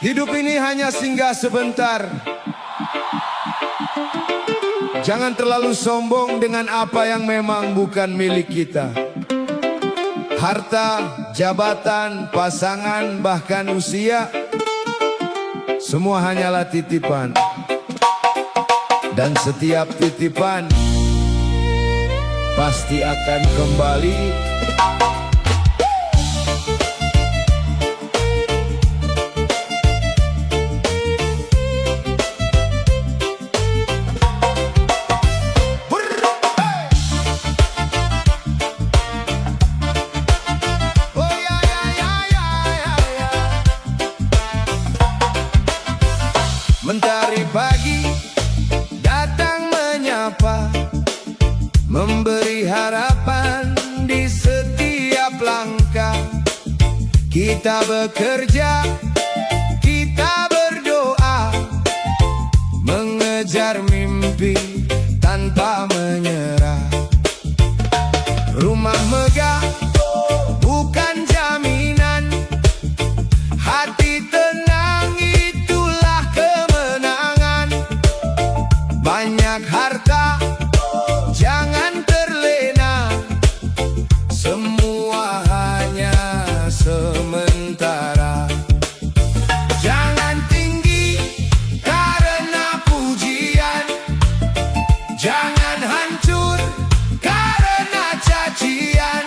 Hidup ini hanya singgah sebentar. Jangan terlalu sombong dengan apa yang memang bukan milik kita. Harta, jabatan, pasangan, bahkan usia, semua hanyalah titipan. Dan setiap titipan pasti akan kembali. Mentari pagi datang menyapa, memberi harapan di setiap langkah. Kita bekerja, kita berdoa, mengejar mimpi tanpa menyerah. Rumah megah bukan jaminan, hati tenang itulah kemenangan. Banyak harta jangan terlena, semua hanya sementara. Jangan tinggi karena pujian, jangan hancur karena cacian.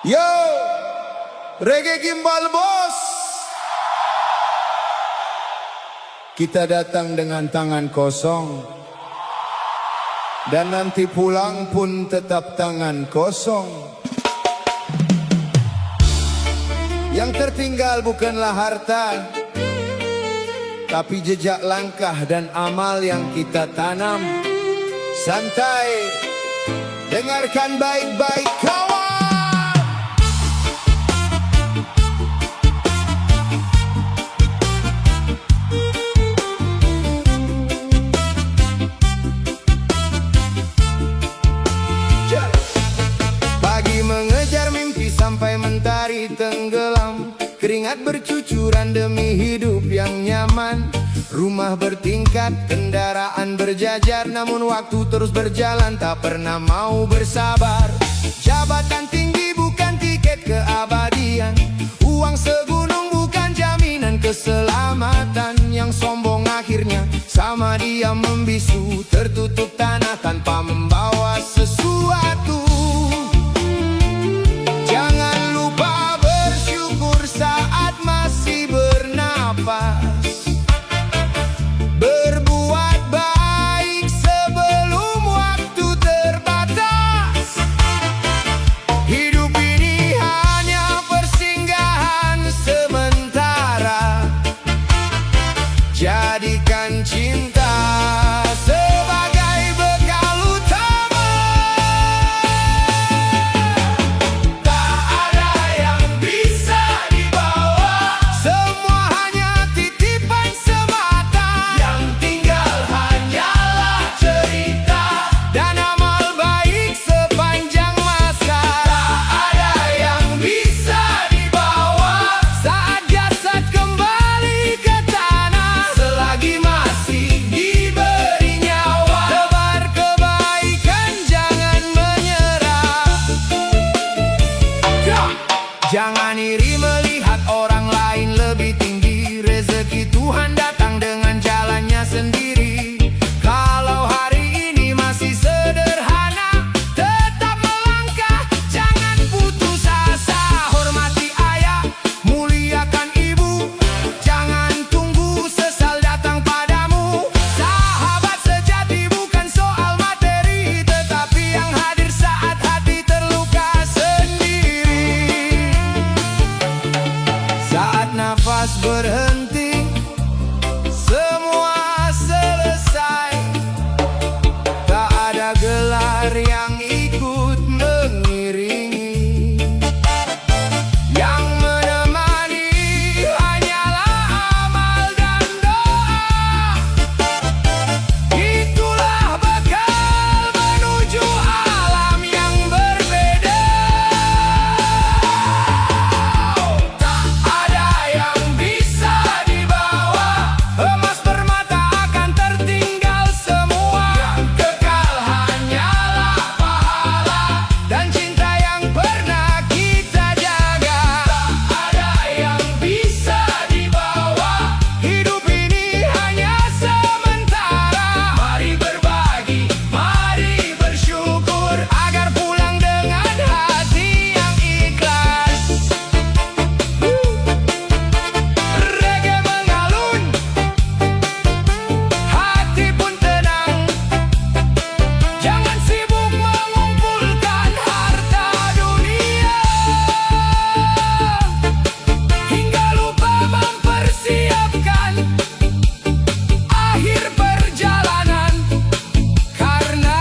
Yo, Reggae Gimbal Bos. Kita datang dengan tangan kosong, dan nanti pulang pun tetap tangan kosong. Yang tertinggal bukanlah harta, tapi jejak langkah dan amal yang kita tanam. Santai, dengarkan baik-baik kawan. Pagi mengejar mimpi sampai mentari tenggelam, keringat bercucuran demi hidup yang nyaman. Rumah bertingkat, kendaraan berjajar, namun waktu terus berjalan, tak pernah mau bersabar. Jabatan tinggi bukan tiket keabadian, uang segunung bukan jaminan keselamatan. Yang sombong akhirnya sama dia membisu, tertutup tanah tanpa membawa sesuatu. Jangan lupa bersyukur saat masih bernapas, berbuat baik sebelum waktu terbatas. Hidup ini hanya persinggahan sementara, jadikan cinta sebagai bekal utama. Tak ada yang bisa dibawa, semua hanya titipan semata. Yang tinggal hanyalah cerita dan amal baik sepanjang masa. Tak ada yang bisa dibawa saat jasad kembali ke tanah, selagi masih diberi nyawa. Tebar kebaikan, jangan menyerah. Jangan iri melihat orang lain lebih tinggi, rezeki Tuhan datang dengan jalannya sendiri. Kalau hari ini masih sederhana, tetap melangkah, jangan putus asa. Hormati ayah, muliakan ibu, jangan tunggu sesal datang padamu. Sahabat sejati bukan soal materi, tetapi yang hadir saat hati terluka sendiri. Saat nafas berhenti, semua selesai. Tak ada gelar yang ikut mengiringi, yang menemani hanyalah amal dan doa. Itulah bekal menuju alam yang berbeda. Tak ada yang bisa dibawa, emas permata akan tertinggal semua. Yang kekal hanyalah pahala dan cinta yang pernah kita jaga. Tak ada yang bisa dibawa, hidup ini hanya sementara. Mari berbagi, mari bersyukur, agar pulang dengan hati yang ikhlas. Reggae mengalun, hati pun tenang. Jangan sibuk mengumpulkan harta dunia, hingga lupa mempersiapkan akhir perjalanan. Karena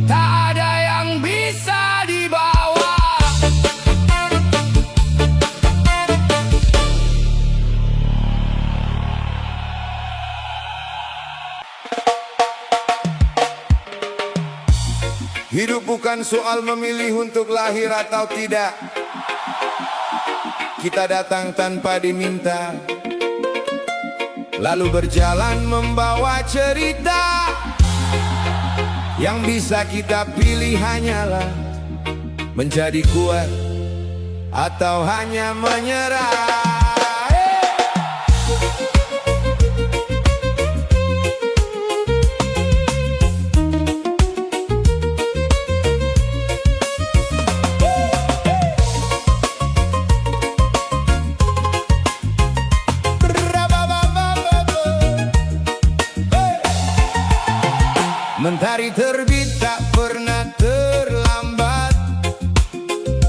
tak ada yang bisa dibawa. Hidup bukan soal memilih untuk lahir atau tidak. Kita datang tanpa diminta, lalu berjalan membawa cerita. Yang bisa kita pilih hanyalah menjadi kuat atau hanya menyerah. Matahari terbit tak pernah terlambat,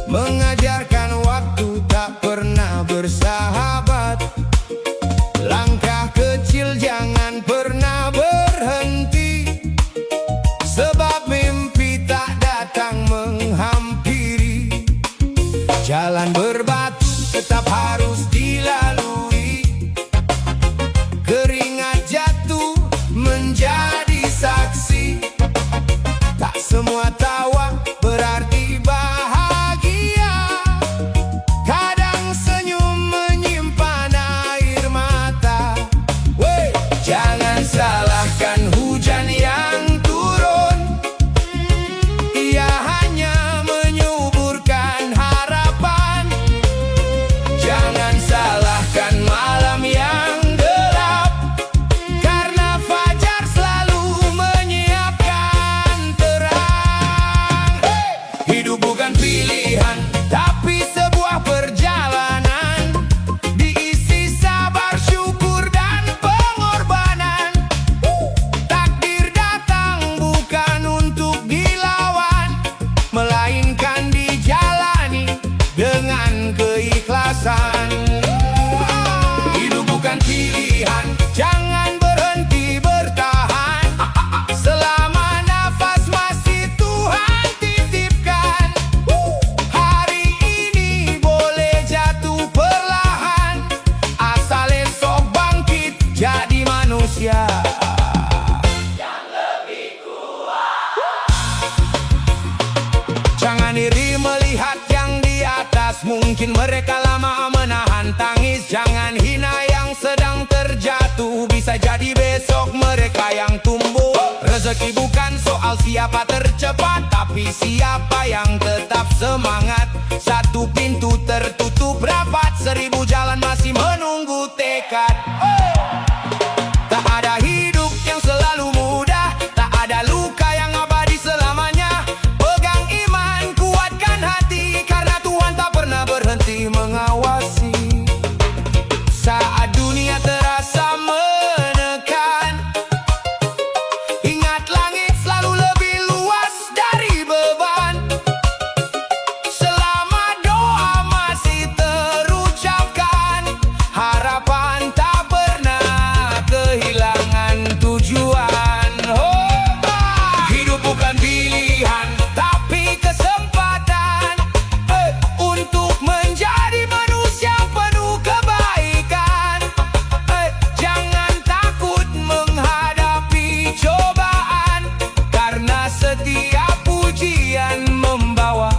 mengajarkan waktu tak pernah bersahabat. Langkah kecil jangan pernah berhenti, sebab mimpi tak datang menghampiri. Jalan berbatu tetap harus dilalui, keringat jatuh menjadi saksi. Tak semua tawa berarti bahagia, kadang senyum menyimpan air mata. Wey! Jangan salahkan hujan yang turun, ia hanya menyuburkan harapan. Jangan salahkan malam yang gelap, karena fajar selalu menyiapkan terang. Hidup bukan pilihan, tapi sebuah perjalanan, diisi sabar, syukur, dan pengorbanan. Takdir datang bukan untuk dilawan, melainkan dijalani dengan keikhlasan. Hidup bukan pilihan, jangan berhenti bertahan. Selama nafas masih Tuhan titipkan. Hari ini boleh jatuh perlahan, asal esok bangkit jadi manusia. Jangan iri melihat yang di atas, mungkin mereka lama menahan tangis. Jangan hina yang sedang terjatuh, bisa jadi besok mereka yang tumbuh. Rezeki bukan soal siapa tercepat, tapi siapa yang tetap semangat. Satu pintu tertutup rapat, 1000 jalan masih menunggu tekad. Tak ada hidup yang selalu mudah, tak ada luka yang abadi selamanya. Pegang iman, kuatkan hati, karena Tuhan tak pernah berhenti mengawasi. Saat dunia terasa menekan, ingat langit selalu lebih luas dari beban. Selama doa masih terucapkan, harapan tak pernah kehilangan tujuan. Hidup bukan pilihan, tapi kesempatan untuk menjadi manusia penuh kebaikan. Jangan takut menghadapi cobaan, karena setiap ujian membawa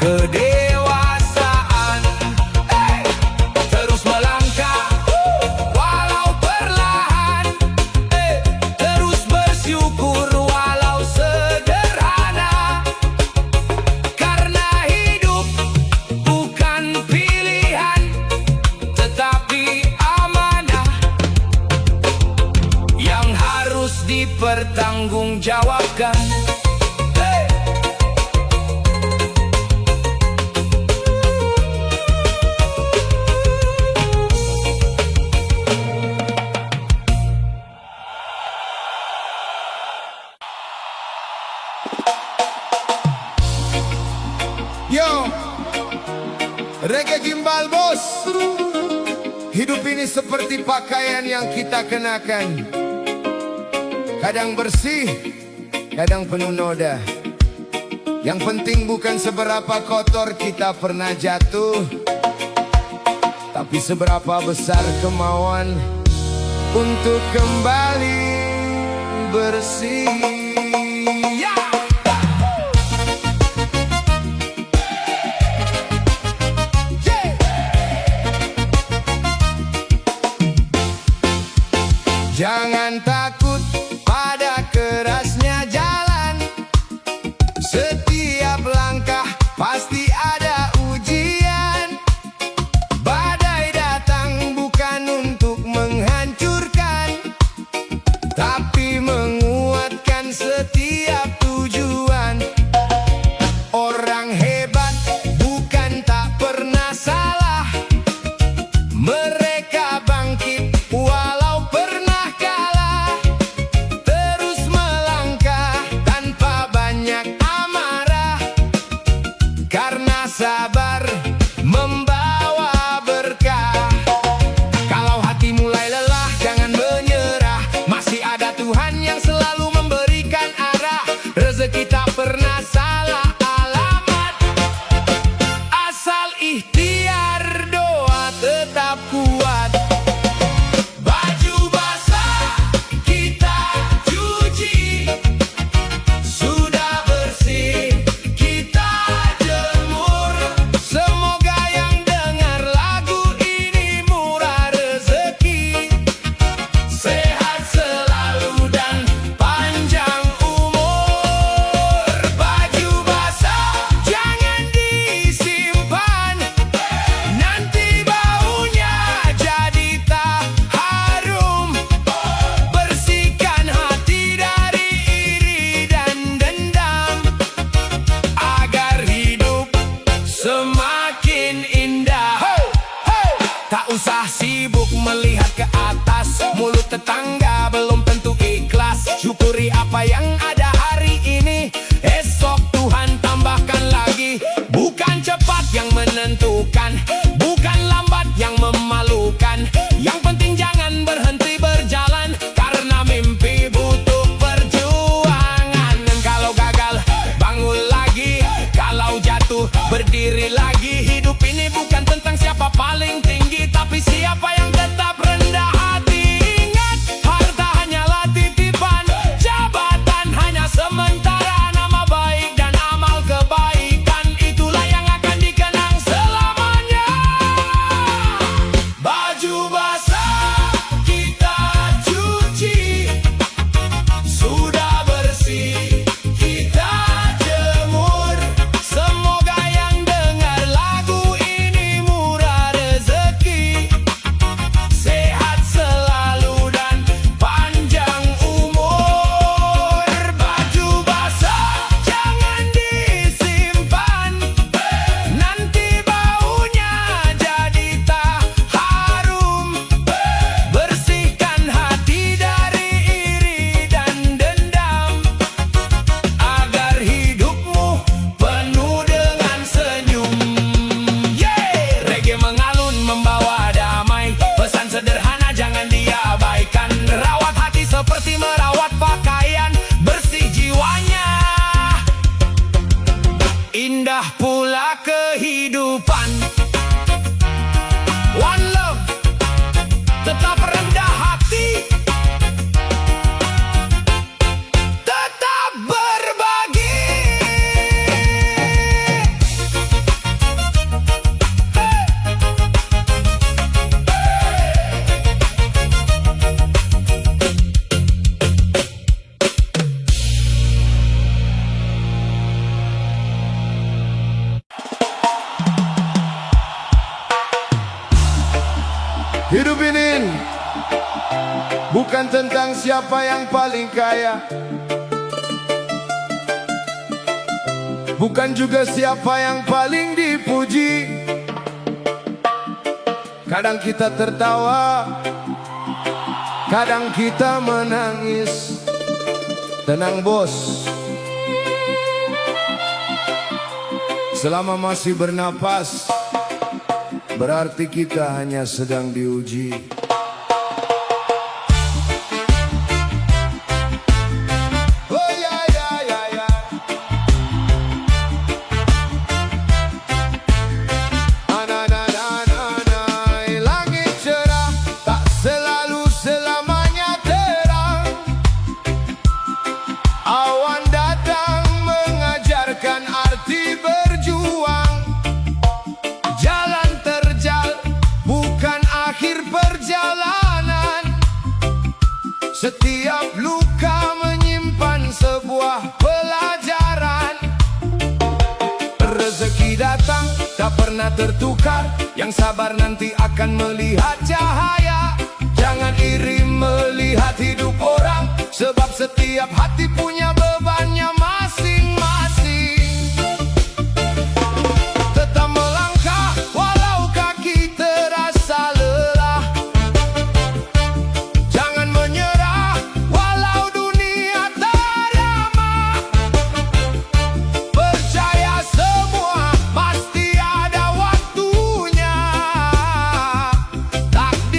kedewasaan. Terus melangkah walau perlahan, terus bersyukur walau sederhana, karena hidup bukan pilihan, tetapi amanah yang harus dipertanggungjawabkan. Yo, reggae gimbal bos. Hidup ini seperti pakaian yang kita kenakan, kadang bersih, kadang penuh noda. Yang penting bukan seberapa kotor kita pernah jatuh, tapi seberapa besar kemauan untuk kembali bersih. Jangan takut pada kerasnya jalan, setiap langkah pasti ada ujian. Badai datang bukan untuk menghancurkan, tapi menguatkan setiap tujuan. Orang hebat bukan tak pernah salah, mereka bangkit walau pernah kalah. Masa sibuk melihat ke atas, mulut tetangga belum tentu ikhlas. Syukuri apa yang ada hari ini, esok Tuhan tambahkan lagi. Bukan cepat yang menentukan, bukan lambat yang memalukan. Yang penting jangan berhenti berjalan, karena mimpi butuh perjuangan. Dan kalau gagal, bangun lagi. Kalau jatuh, berdiri lagi. Hidup ini bukan tentang siapa paling tinggi, tapi siapa yang tetap rendah hati. Ingat, harta hanyalah titipan, jabatan hanya sementara. Nama baik dan amal kebaikan, itulah yang akan dikenang selamanya. Baju basah kita cuci, sudah bersih kita jemur. Semoga yang dengar lagu ini murah rezeki, sehat selalu dan panjang umur. Baju basah jangan disimpan, nanti baunya jadi tak harum. Bersihkan hati dari iri dan dendam, agar hidupmu penuh dengan senyum. Reggae mengalun membawa damai, pesan sederhana jangan diabaikan. Rawat hati seperti merawat pakaian, bersih jiwanya, indah pula kehidupan. One love, tetap rendah hati, tetap berbagi. Hidup ini bukan tentang siapa yang paling kaya, bukan juga siapa yang paling dipuji. Kadang kita tertawa, kadang kita menangis. Tenang bos, selama masih bernapas, berarti kita hanya sedang diuji. Oh ya ya ya ya. Anananananai, langit cerah tak selalu selamanya terang. Awan datang mengajarkan arti berjuang. Jalan terjal bukan akhir perjalanan. Setiap luka menyimpan sebuah pelajaran. Rezeki datang tak pernah tertukar, yang sabar nanti akan melihat cahaya. Jangan iri melihat hidup orang, sebab setiap hati punya bebannya masing-masing. Tetap melangkah walau kaki terasa lelah, jangan menyerah walau dunia tak ramah. Percaya semua pasti ada waktunya, takdir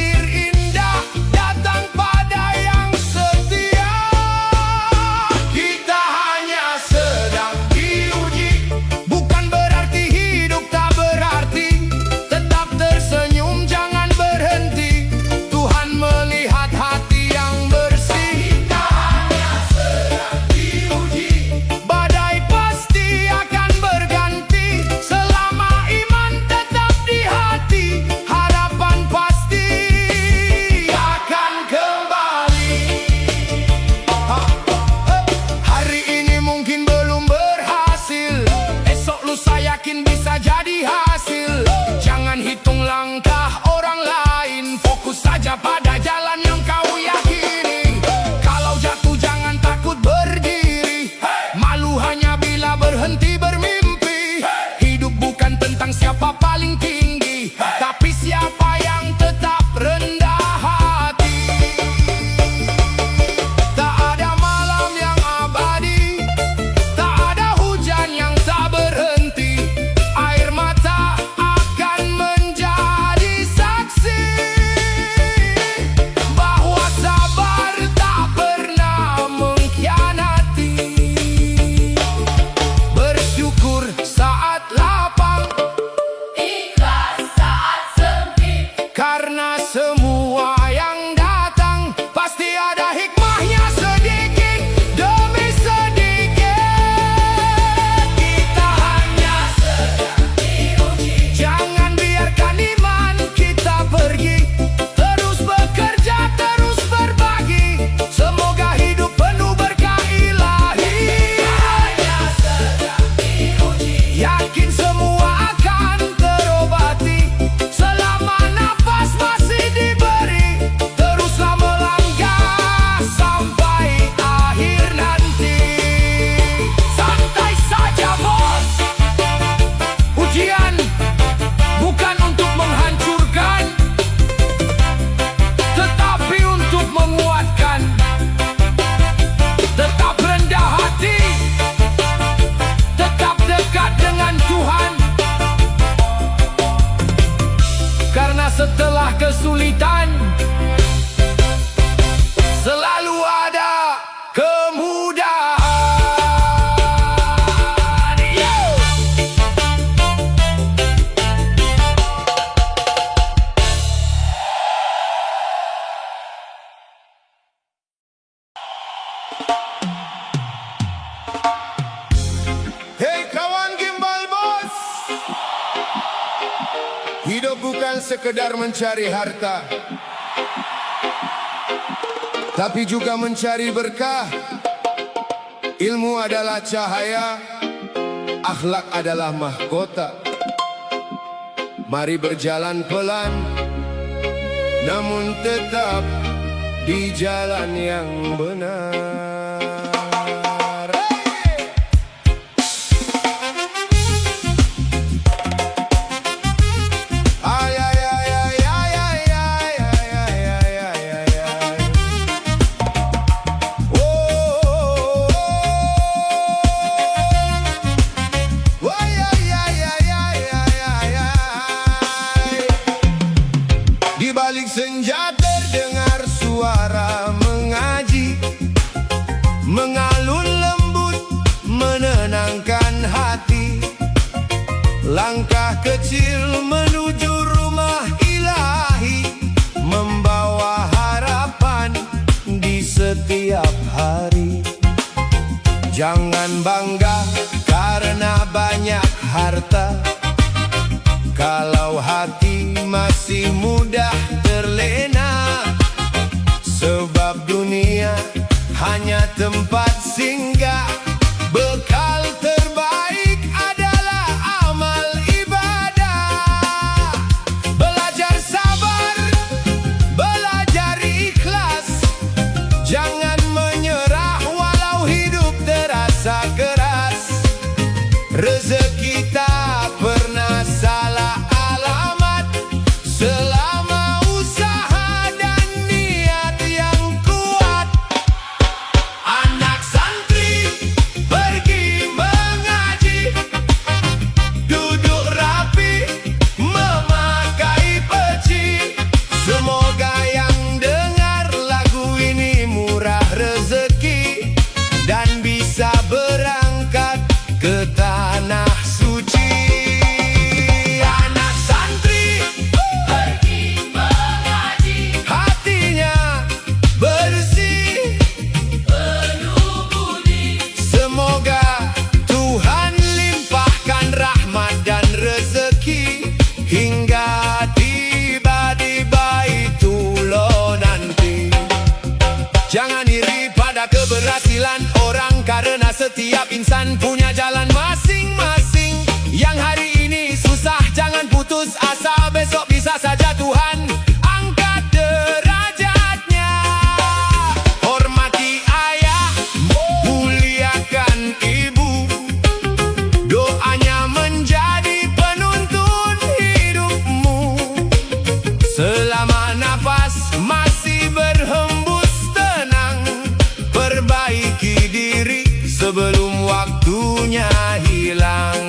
sekedar mencari harta, tapi juga mencari berkah. Ilmu adalah cahaya, akhlak adalah mahkota. Mari berjalan pelan, namun tetap di jalan yang benar. Di balik senja terdengar suara mengaji, mengalun lembut, menenangkan hati. Langkah kecil menuju rumah ilahi, membawa harapan di setiap hari. Jangan bangga karena banyak harta, kalau hati masih mudah terlena. Sebab dunia hanya tempat singgah, bekal terbaik adalah amal ibadah. Belajar sabar, belajar ikhlas, jangan menyerah walau hidup terasa keras. Rezeki tak pernah salah alamat, selama usaha dan niat yang kuat. Anak santri pergi mengaji, duduk rapi, memakai peci. Semoga yang dengar lagu ini murah rezeki dan bisa berangkat ke tanah suci. Anak santri pergi mengaji, hatinya bersih, penuh budi. Semoga Tuhan limpahkan rahmat dan rezeki hingga tiba di Baitullah nanti. Jangan iri pada keberhasilan orang, karena setiap insan punya jalan masing-masing. Yang hari ini susah jangan putus asa, besok bisa saja Tuhan angkat derajatnya. Hormati ayah, muliakan ibu, doanya menjadi penuntun hidupmu. Selama nafas masih berhembus tenang, perbaiki diri sebelum waktunya hilang.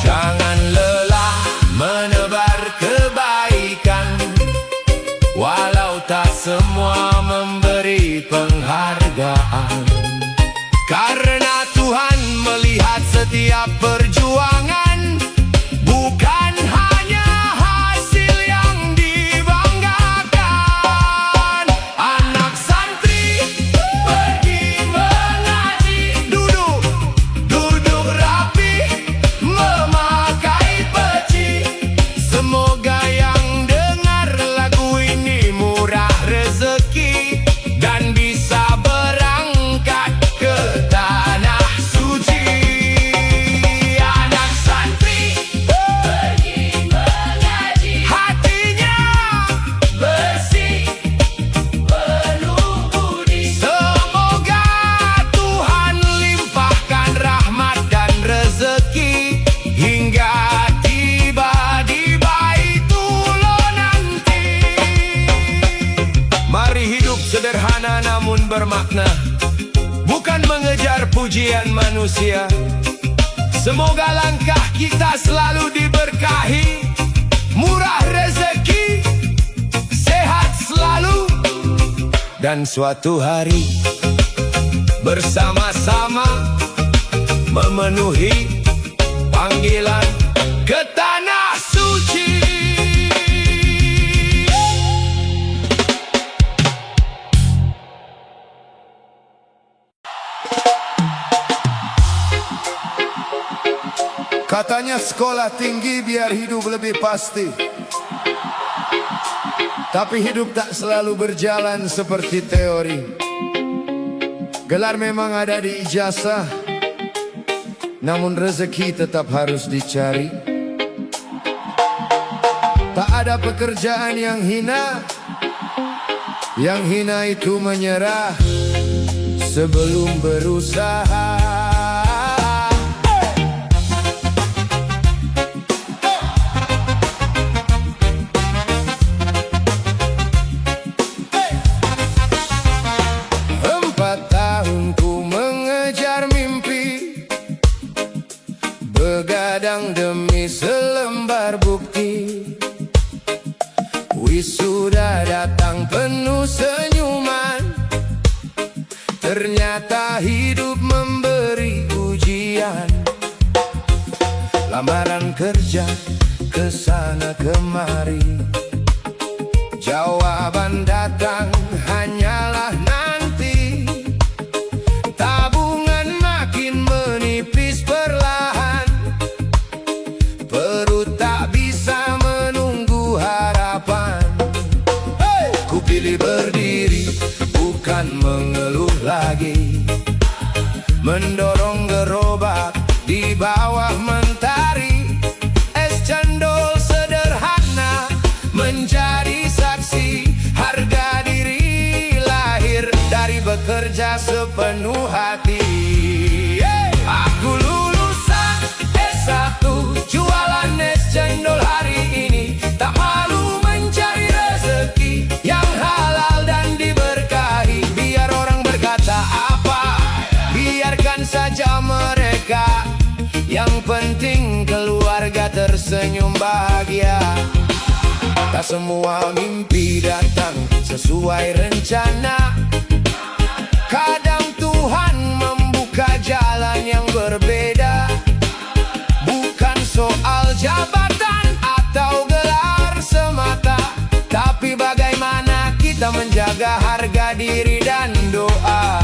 Jangan lelah menebar kebaikan, walau tak semua memberi penghargaan. Karena Tuhan melihat setiap perjuangan, bukan hanya hasil yang dibanggakan. Anak santri pergi mengaji, duduk rapi, memakai peci. Semoga yang dengar lagu ini murah rezeki dan bisa berangkat ke tanah suci. Anak santri pergi mengaji, hatinya bersih, penuh budi. Semoga Tuhan limpahkan rahmat dan rezeki hingga tiba di Baitullah nanti. Mari hidup sederhana namun bermakna, bukan mengejar pujian manusia. Semoga langkah kita selalu diberkahi, murah rezeki, sehat selalu, dan suatu hari bersama-sama memenuhi panggilan ke tanah suci. Katanya sekolah tinggi biar hidup lebih pasti. Tapi hidup tak selalu berjalan seperti teori. Gelar memang ada di ijazah, namun rezeki tetap harus dicari. Tak ada pekerjaan yang hina, yang hina itu menyerah sebelum berusaha. Begadang demi selembar bukti, wisuda datang penuh senyuman. Ternyata hidup memberi ujian. Lamaran kerja kesana kemari, jawaban datang hanyalah nanti. Tabungan makin menipis perlahan, perut tak bisa menunggu harapan. Ku pilih berdiri, bukan mengeluh lagi, mendorong gerobak di bawah mentari. Es cendol sederhana menjadi saksi harga diri, lahir dari bekerja sepenuh hati. Aku lulusan S1, jualan es cendol hari ini. Tak malu mencari rezeki yang halal dan diberkahi. Biar orang berkata apa, biarkan saja mereka. Yang penting keluarga tersenyum bahagia. Tak semua mimpi datang sesuai rencana. Kadang Tuhan membuka jalan yang berbeda. Bukan soal jabatan atau gelar semata, tapi bagaimana kita menjaga harga diri dan doa.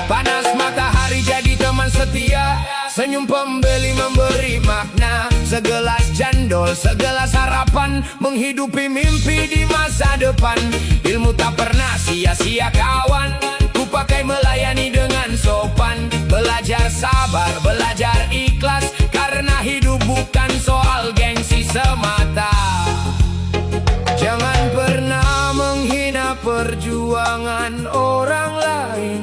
Panas matahari jadi teman setia, senyum pembeli memberi makna. Segelas cendol, segelas harapan, menghidupi mimpi di masa depan. Ilmu tak pernah sia-sia kawan, ku pakai melayani dengan sopan. Belajar sabar, belajar ikhlas, karena hidup bukan soal gengsi semata. Jangan pernah menghina perjuangan orang lain.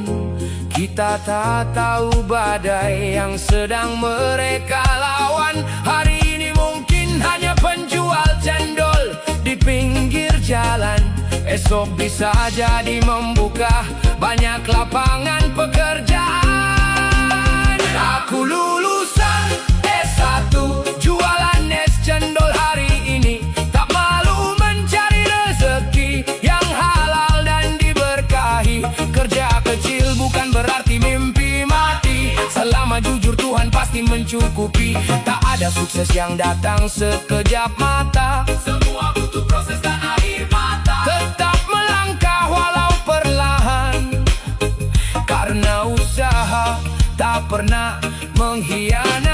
Kita tak tahu badai yang sedang mereka lawan. Hari ini mungkin hanya penjual cendol di pinggir jalan, esok bisa jadi membuka banyak lapangan pekerjaan. Aku lulusan S1, jualan es cendol hari ini. Tak malu mencari rezeki yang halal dan diberkahi. Kerja kecil bukan berarti mimpi mati, selama jujur Tuhan pasti mencukupi. Tak ada sukses yang datang sekejap mata, semua butuh proses dan air mata. Tetap melangkah walau perlahan, karena usaha tak pernah mengkhianati.